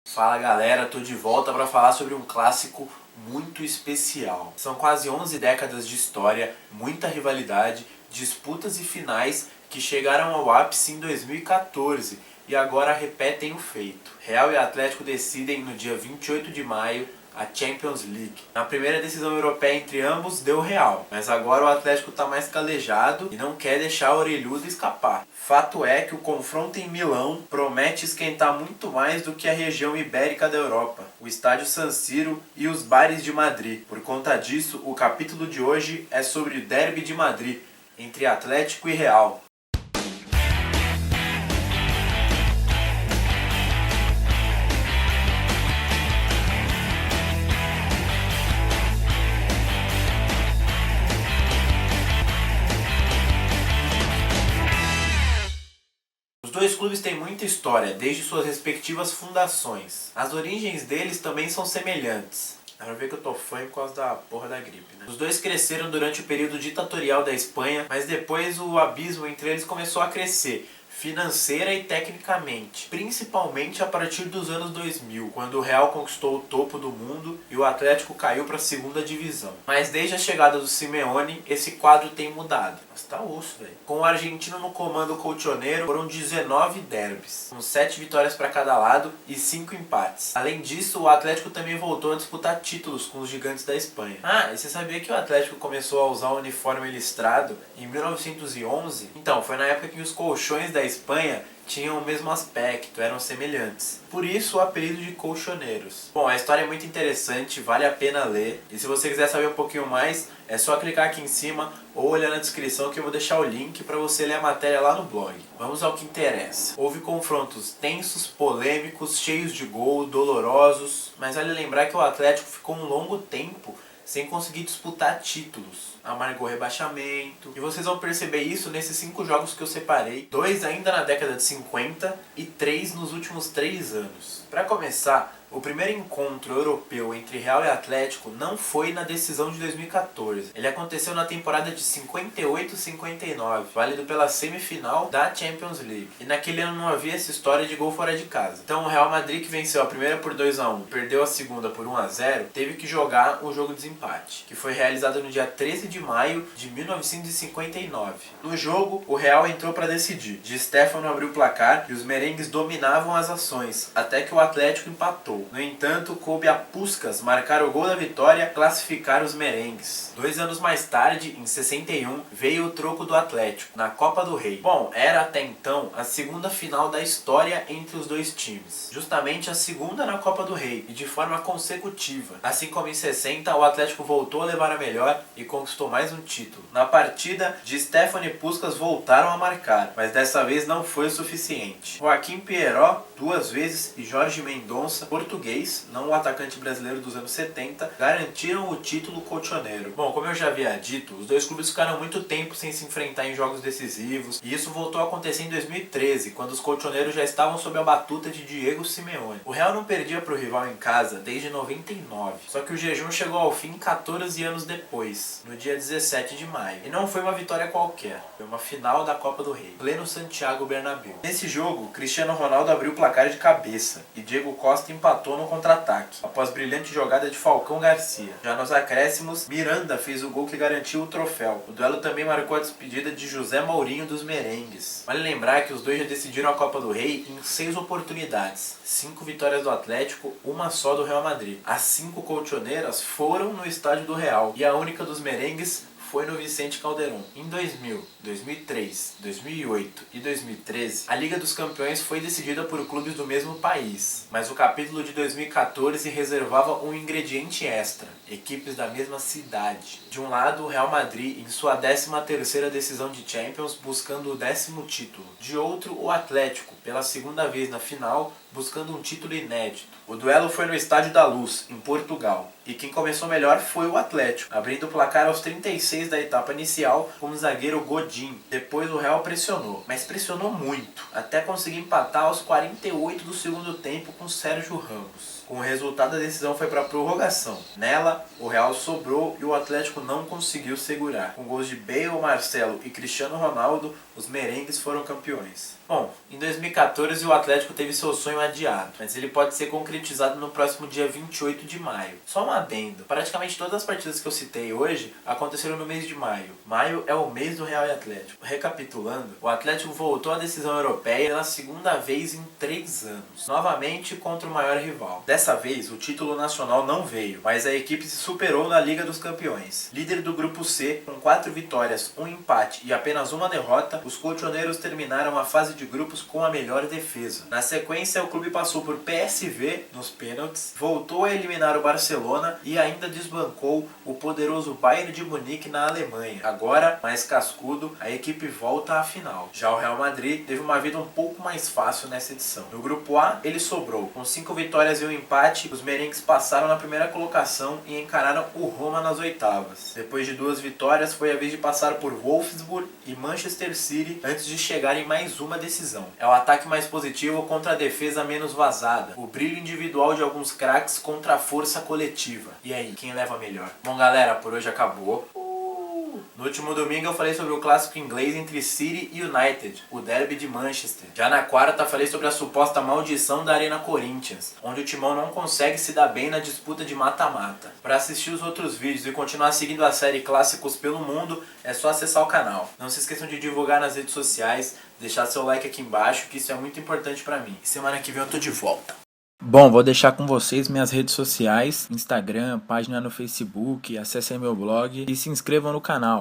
Fala galera, tô de volta para falar sobre um clássico muito especial. São quase 11 décadas de história, muita rivalidade, disputas e finais que chegaram ao ápice em 2014 e agora repetem o feito. Real e Atlético decidem no dia 28 de maio a Champions League. Na primeira decisão europeia entre ambos deu Real, mas agora o Atlético está mais calejado e não quer deixar o orelhudo escapar. Fato é que o confronto em Milão promete esquentar muito mais do que a região ibérica da Europa, o estádio San Siro e os bares de Madrid. Por conta disso, o capítulo de hoje é sobre o Derby de Madrid, entre Atlético e Real. Os dois clubes têm muita história, desde suas respectivas fundações. As origens deles também são semelhantes. Dá pra ver que eu tô fã por causa da porra da gripe, né? Os dois cresceram durante o período ditatorial da Espanha, mas depois o abismo entre eles começou a crescer, financeira e tecnicamente, principalmente a partir dos anos 2000, quando o Real conquistou o topo do mundo e o Atlético caiu para a segunda divisão. Mas desde a chegada do Simeone, esse quadro tem mudado. Mas tá osso, velho. Com o argentino no comando colchoneiro, foram 19 derbys, com 7 vitórias para cada lado e 5 empates. Além disso, o Atlético também voltou a disputar títulos com os gigantes da Espanha. Ah, e você sabia que o Atlético começou a usar o uniforme listrado em 1911? Então, foi na época que os colchões da Espanha tinham o mesmo aspecto, eram semelhantes. Por isso o apelido de colchoneiros. Bom, a história é muito interessante, vale a pena ler. E se você quiser saber um pouquinho mais, é só clicar aqui em cima ou olhar na descrição que eu vou deixar o link para você ler a matéria lá no blog. Vamos ao que interessa. Houve confrontos tensos, polêmicos, cheios de gol, dolorosos. Mas vale lembrar que o Atlético ficou um longo tempo sem conseguir disputar títulos. Amargou rebaixamento. E vocês vão perceber isso nesses 5 jogos que eu separei. 2 ainda na década de 50 e 3 nos últimos 3 anos. Para começar, o primeiro encontro europeu entre Real e Atlético não foi na decisão de 2014. Ele aconteceu na temporada de 58-59, válido pela semifinal da Champions League. E naquele ano não havia essa história de gol fora de casa. Então o Real Madrid, que venceu a primeira por 2-1, perdeu a segunda por 1-0, teve que jogar um jogo de desempate, que foi realizado no dia 13 de maio de 1959. No jogo, o Real entrou para decidir. Di Stéfano abriu o placar e os merengues dominavam as ações, até que o Atlético empatou. No entanto, coube a Puskás marcar o gol da vitória e classificar os merengues. 2 anos mais tarde, em 61, veio o troco do Atlético, na Copa do Rei. Bom, era até então a segunda final da história entre os dois times. Justamente a segunda na Copa do Rei, e de forma consecutiva. Assim como em 60, o Atlético voltou a levar a melhor e conquistou mais um título. Na partida, Di Stéfano e Puskás voltaram a marcar, mas dessa vez não foi o suficiente. Joaquim Pierrot, 2 vezes, e Jorge Mendonça, português, não o atacante brasileiro dos anos 70, garantiram o título colchoneiro. Bom, como eu já havia dito, os dois clubes ficaram muito tempo sem se enfrentar em jogos decisivos, e isso voltou a acontecer em 2013, quando os colchoneiros já estavam sob a batuta de Diego Simeone. O Real não perdia para o rival em casa desde 99, só que o jejum chegou ao fim 14 anos depois, no dia 17 de maio. E não foi uma vitória qualquer, foi uma final da Copa do Rei, pleno Santiago Bernabéu. Nesse jogo, Cristiano Ronaldo abriu o placar de cabeça, e Diego Costa empatou no contra-ataque, após brilhante jogada de Falcão Garcia. Já nos acréscimos, Miranda fez o gol que garantiu o troféu. O duelo também marcou a despedida de José Mourinho dos merengues. Vale lembrar que os dois já decidiram a Copa do Rei em 6 oportunidades. 5 vitórias do Atlético, uma só do Real Madrid. As 5 colchoneiras foram no estádio do Real, e a única dos merengues foi no Vicente Calderón. Em 2000, 2003, 2008 e 2013, a Liga dos Campeões foi decidida por clubes do mesmo país, mas o capítulo de 2014 reservava um ingrediente extra: equipes da mesma cidade. De um lado, o Real Madrid em sua 13ª decisão de Champions, buscando o 10º título. De outro, o Atlético, pela segunda vez na final, buscando um título inédito. O duelo foi no Estádio da Luz, em Portugal, e quem começou melhor foi o Atlético, abrindo o placar aos 36 da etapa inicial com o zagueiro Godin. Depois o Real pressionou, mas pressionou muito, até conseguir empatar aos 48 do segundo tempo com Sérgio Ramos. Com o resultado, a decisão foi para a prorrogação. Nela, o Real sobrou e o Atlético não conseguiu segurar. Com gols de Bale, Marcelo e Cristiano Ronaldo, os merengues foram campeões. Bom, em 2014 o Atlético teve seu sonho adiado, mas ele pode ser concretizado no próximo dia 28 de maio. Só um adendo, praticamente todas as partidas que eu citei hoje aconteceram no mês de maio. Maio é o mês do Real e Atlético. Recapitulando, o Atlético voltou à decisão europeia pela segunda vez em 3 anos, novamente contra o maior rival. Dessa vez, o título nacional não veio, mas a equipe se superou na Liga dos Campeões. Líder do grupo C, com 4 vitórias, 1 empate e apenas uma derrota, os colchoneiros terminaram a fase de grupos com a melhor defesa. Na sequência, o clube passou por PSV nos pênaltis, voltou a eliminar o Barcelona e ainda desbancou o poderoso Bayern de Munique na Alemanha. Agora, mais cascudo, a equipe volta à final. Já o Real Madrid teve uma vida um pouco mais fácil nessa edição. No grupo A, ele sobrou. Com 5 vitórias e 1 empate, os merengues passaram na primeira colocação e encararam o Roma nas oitavas. Depois de 2 vitórias, foi a vez de passar por Wolfsburg e Manchester City antes de chegar em mais uma decisão. É o ataque mais positivo contra a defesa menos vazada. O brilho individual de alguns craques contra a força coletiva. E aí, quem leva melhor? Bom, galera, por hoje acabou. No último domingo eu falei sobre o clássico inglês entre City e United, o derby de Manchester. Já na quarta falei sobre a suposta maldição da Arena Corinthians, onde o Timão não consegue se dar bem na disputa de mata-mata. Para assistir os outros vídeos e continuar seguindo a série Clássicos pelo Mundo, é só acessar o canal. Não se esqueçam de divulgar nas redes sociais, deixar seu like aqui embaixo, que isso é muito importante para mim. E semana que vem eu tô de volta. Bom, vou deixar com vocês minhas redes sociais, Instagram, página no Facebook, acessem meu blog e se inscrevam no canal.